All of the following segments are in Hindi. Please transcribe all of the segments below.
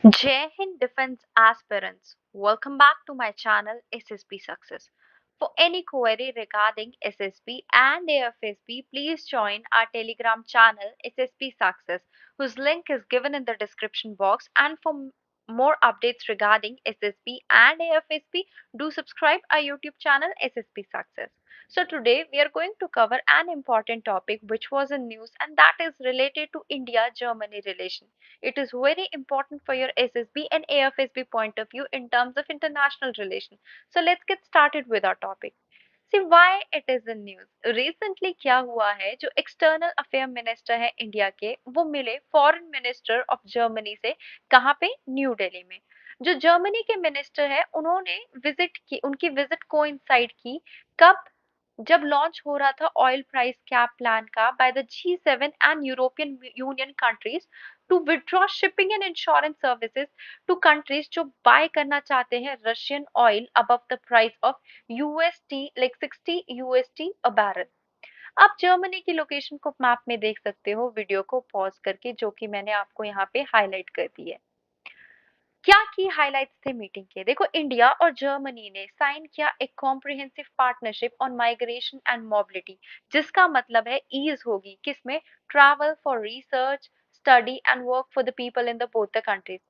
Jai Hind Defense aspirants, welcome back to my channel SSB Success. For any query regarding SSB and AFSB, please join our Telegram channel SSB Success, whose link is given in the description box. And for more updates regarding SSB and AFSB, do subscribe our YouTube channel SSB Success. So today we are going to cover an important topic which was in news, and that is related to India-Germany relation. It is very important for your SSB and AFSB point of view in terms of international relations. So let's get started with our topic. See why it is in news. Recently क्या हुआ है, जो एक्सटर्नल अफेयर मिनिस्टर है इंडिया के, वो मिले फॉरेन मिनिस्टर ऑफ जर्मनी से। कहाँ पे? न्यू दिल्ली में। जो जर्मनी के मिनिस्टर है उन्होंने विजिट की, उनकी विजिट कोइंसाइड की कब? जब लॉन्च हो रहा था ऑयल प्राइस कैप प्लान का by the G7 and European Union countries to withdraw shipping and insurance services to countries जो बाय करना चाहते हैं Russian oil above the price of USD like 60 USD a barrel. आप जर्मनी की लोकेशन को मैप में देख सकते हो वीडियो को पॉज करके, जो कि मैंने आपको यहाँ पे हाईलाइट कर दी है। क्या की हाइलाइट्स थे मीटिंग के? देखो, इंडिया और जर्मनी ने साइन किया एक comprehensive partnership on migration and mobility, जिसका मतलब है ईज होगी किसमें? Travel for research, study and work for the people in the both the countries.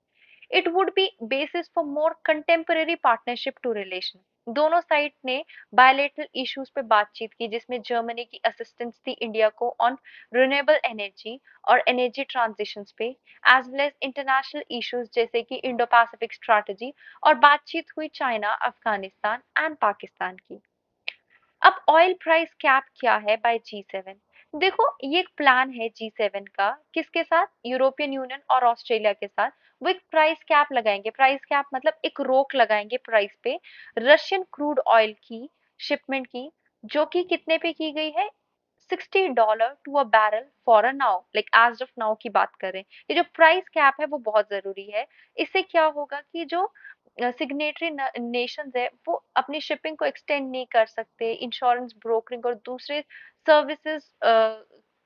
It would be basis for more contemporary partnership to relation. दोनों साइड ने बायलेटरल इश्यूज पे बातचीत की, जिसमें जर्मनी की असिस्टेंस थी इंडिया को ऑन रिन्यूएबल एनर्जी और एनर्जी ट्रांजिशंस पे, as well as international issues जैसे कि इंडो पैसिफिक स्ट्रैटेजी। और बातचीत हुई चाइना, अफगानिस्तान एंड पाकिस्तान की। अब ऑयल प्राइस कैप क्या है बाय G7? देखो, ये एक प्लान है G7 का, किसके साथ? यूरोपियन यूनियन और ऑस्ट्रेलिया के साथ। वो एक प्राइस कैप लगाएंगे। प्राइस कैप मतलब एक रोक लगाएंगे प्राइस पे रशियन क्रूड ऑयल की शिपमेंट की, जो कि कितने पे की गई है? $60 to a barrel for a now, like as of now की बात करें। ये जो प्राइस कैप है वो बहुत जरूरी है। इससे क्या होगा कि जो सिग्नेटरी नेशंस है वो अपनी शिपिंग को एक्सटेंड नहीं कर सकते, इंश्योरेंस ब्रोकरिंग और दूसरे सर्विसेज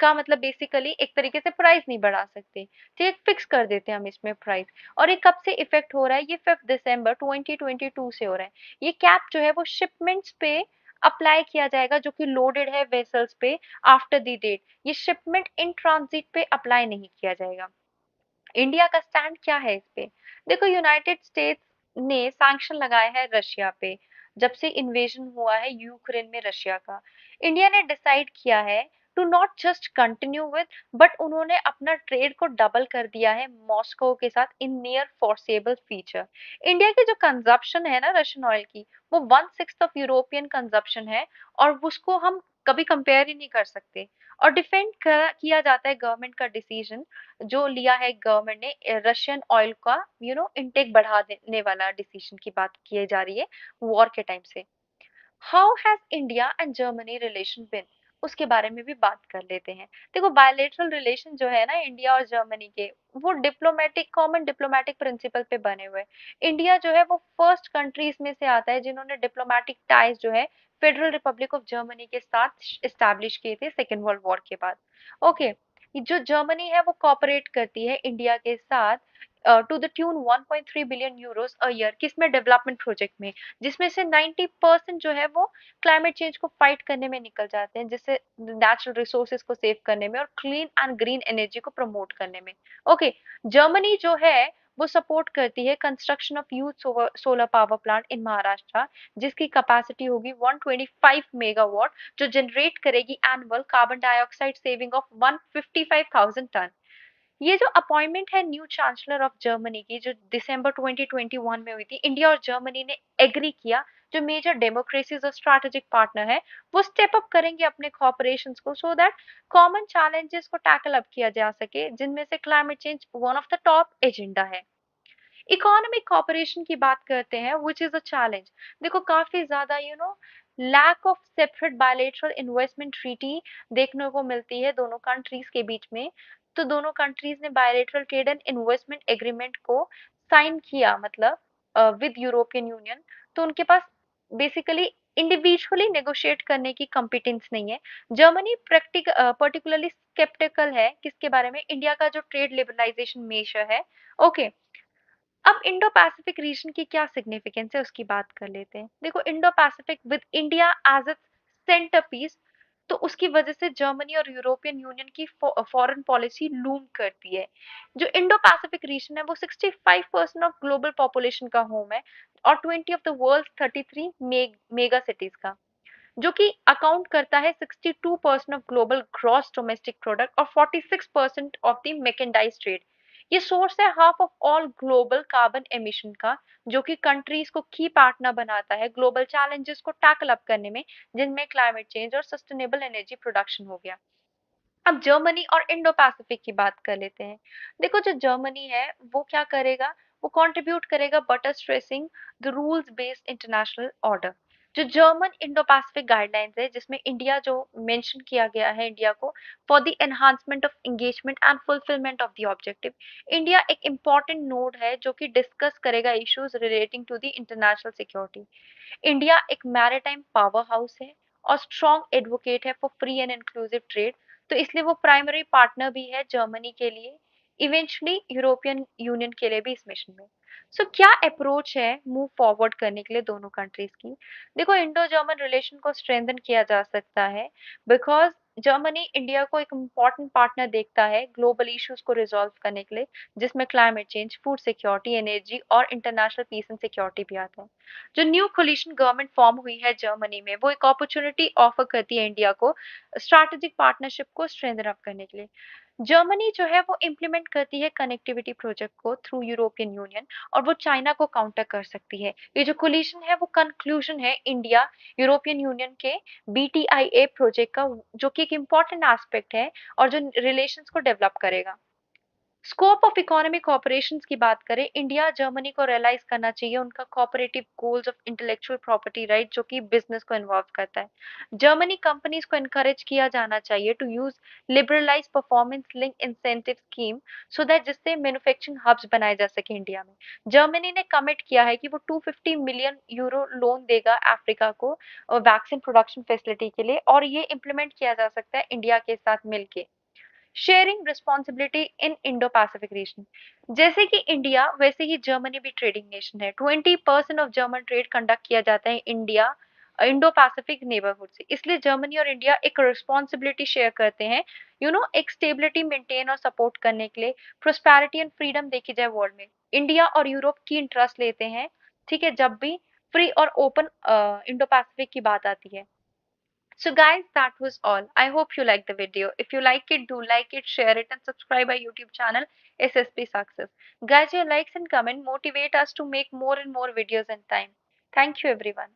का मतलब बेसिकली एक तरीके से प्राइस नहीं बढ़ा सकते। ठीक, फिक्स कर देते हैं हम इसमें प्राइस। और ये कब से इफेक्ट हो रहा है? ये 5 दिसंबर 2022 से हो रहा है। ये कैप जो है वो शिपमेंट्स पे अप्लाई किया जाएगा जो कि लोडेड है वेसल्स पे आफ्टर द डेट। ये शिपमेंट इन ट्रांजिट पे अप्लाई नहीं किया जाएगा। इंडिया का स्टैंड क्या है इस पे? देखो, यूनाइटेड स्टेट्स ने सैंक्शन लगाए हैं रशिया पे जब से इन्वेजन हुआ है यूक्रेन में रशिया का। इंडिया ने डिसाइड किया है to not just continue with, but उन्होंने अपना ट्रेड को डबल कर दिया है मॉस्को के साथ in near forcible future. India की जो कंजप्शन है ना रशियन ऑयल की, वो 1/6 ऑफ यूरोपियन कंजप्शन है, और उसको हम कभी कंपेयर ही नहीं कर सकते। और डिफेंड किया जाता है गवर्नमेंट का डिसीजन जो लिया है गवर्नमेंट ने रशियन ऑयल का इनटेक बढ़ा देने वाला डिसीजन की बात की जा रही है वॉर के टाइम से। How has India and Germany relation been? उसके बारे में भी बात कर लेते हैं। देखो, बायलेटरल रिलेशन जो है ना इंडिया और जर्मनी के, वो डिप्लोमेटिक कॉमन डिप्लोमेटिक प्रिंसिपल पे बने हुए हैं। इंडिया जो है वो फर्स्ट कंट्रीज में से आता है जिन्होंने डिप्लोमेटिक टाइज जो है फेडरल रिपब्लिक ऑफ जर्मनी के साथ इस्टेब्लिश किए थे सेकेंड वर्ल्ड वॉर के बाद। ओके, जो जर्मनी है वो कॉपरेट करती है इंडिया के साथ to the tune 1.3 billion euros a year, किसमें? डेवलपमेंट प्रोजेक्ट में, जिसमें से 90% जो है वो क्लाइमेट चेंज को फाइट करने में निकल जाते हैं, जिससे नेचुरल रिसोर्सेज को सेव करने में और क्लीन एंड ग्रीन एनर्जी को प्रमोट करने में। ओके, जर्मनी जो है वो सपोर्ट करती है construction of youth solar power plant in Maharashtra, जिसकी कैपेसिटी होगी 125 मेगावाट, जो जनरेट करेगी annual carbon dioxide saving of 155,000 ton. ये जो अपॉइंटमेंट है न्यू चांसलर ऑफ जर्मनी की, जो दिसंबर 2021 में हुई थी, इंडिया और जर्मनी ने एग्री किया जो मेजर डेमोक्रेसीज और स्ट्रैटेजिक पार्टनर है वो स्टेप अप करेंगे अपने कॉपरेशंस को, सो दैट कॉमन चैलेंजेस को टैकल अप किया जा सके, जिनमें से climate change one of the top agenda है। इकोनॉमिक कॉपरेशन की बात करते हैं, विच इज अ चैलेंज। देखो, काफी ज्यादा lack of separate bilateral investment treaty देखने को मिलती है दोनों कंट्रीज के बीच में। तो दोनों कंट्रीज ने bilateral trade and investment agreement को साइन किया, मतलब विद यूरोपियन यूनियन। तो उनके पास बेसिकली इंडिविजुअली नेगोशिएट करने की कॉम्पिटेंस नहीं है। जर्मनी पर्टिकुलरली स्केप्टिकल है किसके बारे में? इंडिया का जो ट्रेड लिबरलाइजेशन मेजर है। ओके, अब इंडो पैसिफिक रीजन की क्या सिग्निफिकेंस है उसकी बात कर लेते हैं। देखो, Indo Pacific with India as its centrepiece, तो उसकी वजह से जर्मनी और यूरोपियन यूनियन की फॉरेन पॉलिसी लूम करती है। जो इंडो पैसिफिक रीजन है वो 65% ऑफ ग्लोबल पॉपुलेशन का होम है और 20 of the world 33 mega cities का, जो कि अकाउंट करता है 62% of global gross domestic product और 46% ऑफ द मैकेंडाइज ट्रेड। ये सोर्स है half of all global carbon emission का, जो कि कंट्रीज को की पार्टनर बनाता है ग्लोबल चैलेंजेस को टैकल अप करने में, जिनमें क्लाइमेट चेंज और सस्टेनेबल एनर्जी प्रोडक्शन हो गया। अब जर्मनी और इंडो पैसिफिक की बात कर लेते हैं। देखो, जो जर्मनी है वो क्या करेगा, वो कंट्रीब्यूट करेगा butter stressing the rules based international order. जो जर्मन इंडो पैसिफिक गाइडलाइंस है, जिसमें इंडिया जो मेंशन किया गया है इंडिया को for the enhancement of engagement and fulfilment of the objective. India एक इम्पॉर्टेंट नोड है जो कि डिस्कस करेगा issues relating to the international security. India एक मैरीटाइम पावर हाउस है और स्ट्रॉन्ग एडवोकेट है for free and inclusive trade, तो इसलिए वो प्राइमरी पार्टनर भी है जर्मनी के लिए, इवेंचुअली यूरोपियन यूनियन के लिए भी इस मिशन में। सो क्या अप्रोच है मूव फॉरवर्ड करने के लिए दोनों कंट्रीज की? देखो, इंडो जर्मन रिलेशन को स्ट्रेंथन किया जा सकता है बिकॉज जर्मनी इंडिया को एक इम्पॉर्टेंट पार्टनर देखता है ग्लोबल इश्यूज को रिजॉल्व करने के लिए, जिसमें climate change, food security, energy और इंटरनेशनल पीस एंड सिक्योरिटी भी आता है। जो न्यू कोलिशन गवर्नमेंट फॉर्म हुई है जर्मनी में, वो एक अपॉर्चुनिटी ऑफर करती है इंडिया को स्ट्रैटेजिक पार्टनरशिप को स्ट्रेंथन अप करने के लिए। जर्मनी जो है वो इम्प्लीमेंट करती है कनेक्टिविटी प्रोजेक्ट को थ्रू यूरोपियन यूनियन, और वो चाइना को काउंटर कर सकती है। ये जो कोलिशन है वो कंक्लूजन है इंडिया यूरोपियन यूनियन के बीटीआईए प्रोजेक्ट का, जो कि एक इम्पॉर्टेंट एस्पेक्ट है और जो रिलेशंस को डेवलप करेगा। स्कोप ऑफ इकोनॉमिक ऑपरेशंस की बात करें, इंडिया जर्मनी को रियलाइज करना चाहिए उनका cooperative goals of intellectual property right, जो कि बिजनेस को इन्वॉल्व करता है। जर्मनी कंपनीज को इनकरेज किया जाना चाहिए to use liberalise performance link incentive scheme, so that जिससे मैन्युफैक्चरिंग हब्स बनाए जा सके इंडिया में। जर्मनी ने कमिट किया है कि वो 250 मिलियन यूरो लोन देगा अफ्रीका को वैक्सीन प्रोडक्शन फैसिलिटी के लिए, और ये इम्प्लीमेंट किया जा सकता है इंडिया के साथ मिलकर। शेयरिंग रिस्पॉन्सिबिलिटी इन इंडो पैसिफिक रीजन, जैसे कि इंडिया वैसे ही जर्मनी भी ट्रेडिंग नेशन है। 20% ऑफ जर्मन ट्रेड कंडक्ट किया जाता है इंडिया इंडो पैसिफिक नेबरहुड से, इसलिए जर्मनी और इंडिया एक रिस्पॉन्सिबिलिटी शेयर करते हैं, एक स्टेबिलिटी मेंटेन और सपोर्ट करने के लिए। प्रोस्पैरिटी एंड फ्रीडम देखी जाए वर्ल्ड में, इंडिया और यूरोप की इंटरेस्ट लेते हैं, ठीक है, जब भी फ्री और ओपन इंडो पैसिफिक की बात आती है। So guys, that was all. I hope you liked the video. If you like it, do like it, share it and subscribe our YouTube channel SSP Success. Guys, your likes and comment motivate us to make more and more videos in time. Thank you everyone.